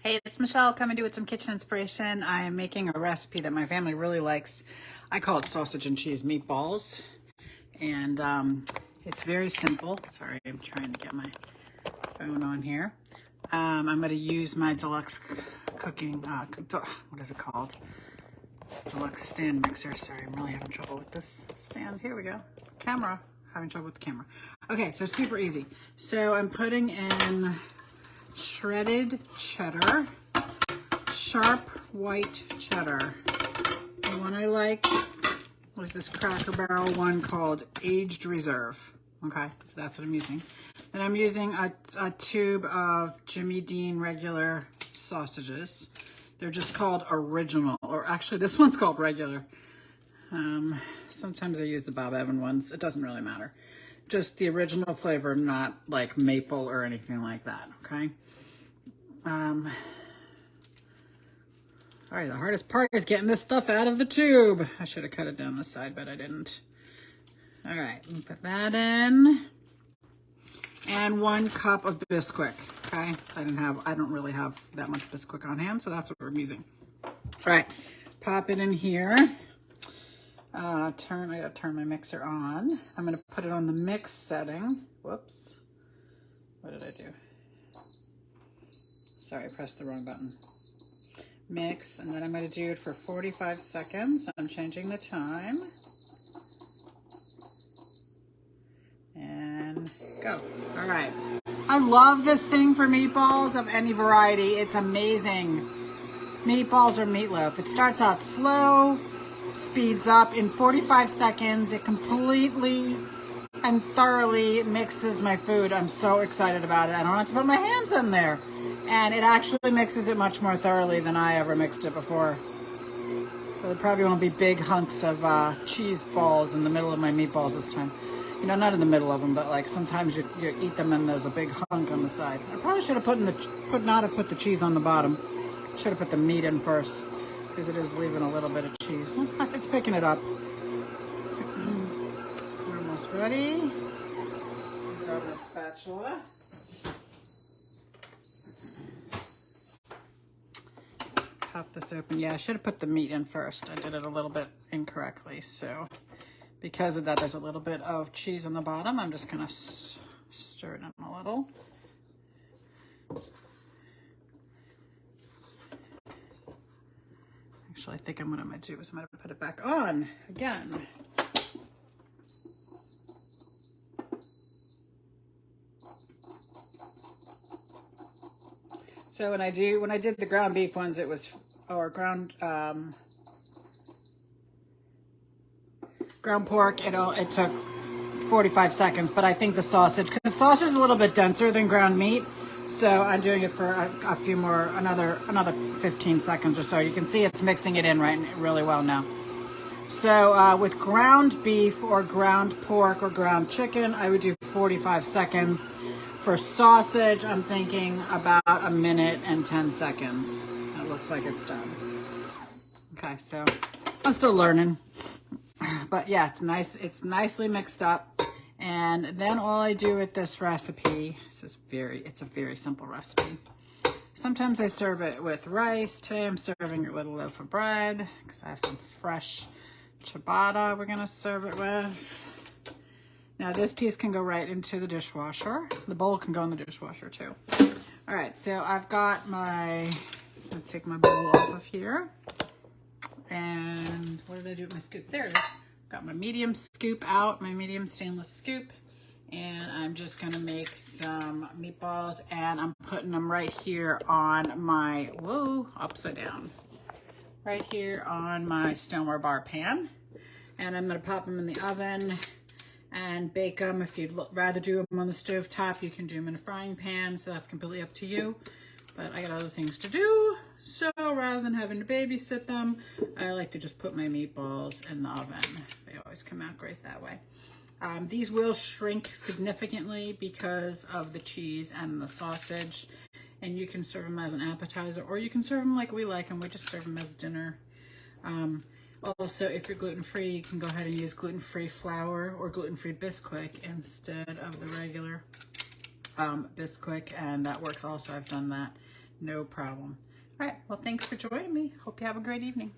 Hey, it's Michelle coming to you with some kitchen inspiration. I am making a recipe that my family really likes. I call it sausage and cheese meatballs. And it's very simple. Sorry, I'm trying to get my phone on here. I'm going to use my deluxe cooking, what is it called? Deluxe stand mixer. Sorry, I'm really having trouble with this stand. Here we go. Camera. Having trouble with the camera. Okay, so super easy. So I'm putting in shredded cheddar, sharp white cheddar. The one I like was this Cracker Barrel one called Aged Reserve. Okay, so that's what I'm using. And I'm using a tube of Jimmy Dean regular sausages. They're just called original, or actually this one's called regular. Sometimes I use the Bob Evans ones. It doesn't really matter. Just the original flavor, not like maple or anything like that, okay? All right, the hardest part is getting this stuff out of the tube. I should have cut it down the side, but I didn't. All right, put that in. And 1 cup of Bisquick, okay? I don't really have that much Bisquick on hand, so that's what we're using. All right, pop it in here. I gotta turn my mixer on. I'm gonna put it on the mix setting. Whoops. What did I do? Sorry, I pressed the wrong button. Mix, and then I'm gonna do it for 45 seconds. I'm changing the time. And go. All right. I love this thing for meatballs of any variety. It's amazing. Meatballs or meatloaf. It starts out slow, speeds up. In 45 seconds, it completely and thoroughly mixes my food. I'm so excited about it. I don't have to put my hands in there. And it actually mixes it much more thoroughly than I ever mixed it before. So there probably won't be big hunks of cheese balls in the middle of my meatballs this time. You know, not in the middle of them, but like sometimes you eat them and there's a big hunk on the side. I probably should have put the cheese on the bottom. Should have put the meat in first because it is leaving a little bit of cheese. It's picking it up. We're almost ready. Grab a spatula. Pop this open. Yeah, I should have put the meat in first. I did it a little bit incorrectly, so because of that, there's a little bit of cheese on the bottom. I'm just gonna stir it in a little. Actually, I think what I'm gonna do is I'm gonna put it back on again. So when I did the ground beef ones, it was, or ground pork, it took 45 seconds, but I think the sausage, because sausage is a little bit denser than ground meat, so I'm doing it for a few more, another 15 seconds or so. You can see it's mixing it in really well now. So with ground beef or ground pork or ground chicken, I would do 45 seconds. For sausage, I'm thinking about 1 minute and 10 seconds. It looks like it's done. Okay, so I'm still learning. But yeah, it's nice. It's nicely mixed up. And then all I do with this recipe, it's a very simple recipe. Sometimes I serve it with rice. Today I'm serving it with a loaf of bread because I have some fresh ciabatta we're gonna serve it with. Now this piece can go right into the dishwasher. The bowl can go in the dishwasher too. All right, so I've got I'm gonna take my bowl off of here. And what did I do with my scoop? There it is. Got my medium scoop out, my medium stainless scoop. And I'm just gonna make some meatballs and I'm putting them right here on my, upside down. Right here on my stoneware bar pan. And I'm gonna pop them in the oven and bake them. If you'd rather do them on the stove top, you can do them in a frying pan, so that's completely up to you. But I got other things to do, so rather than having to babysit them, I like to just put my meatballs in the oven. They always come out great that way. These will shrink significantly because of the cheese and the sausage, and you can serve them as an appetizer, or you can serve them like we like them. We just serve them as dinner. Also, if you're gluten-free, you can go ahead and use gluten-free flour or gluten-free Bisquick instead of the regular Bisquick, and that works also. I've done that. No problem. All right, well, thanks for joining me. Hope you have a great evening.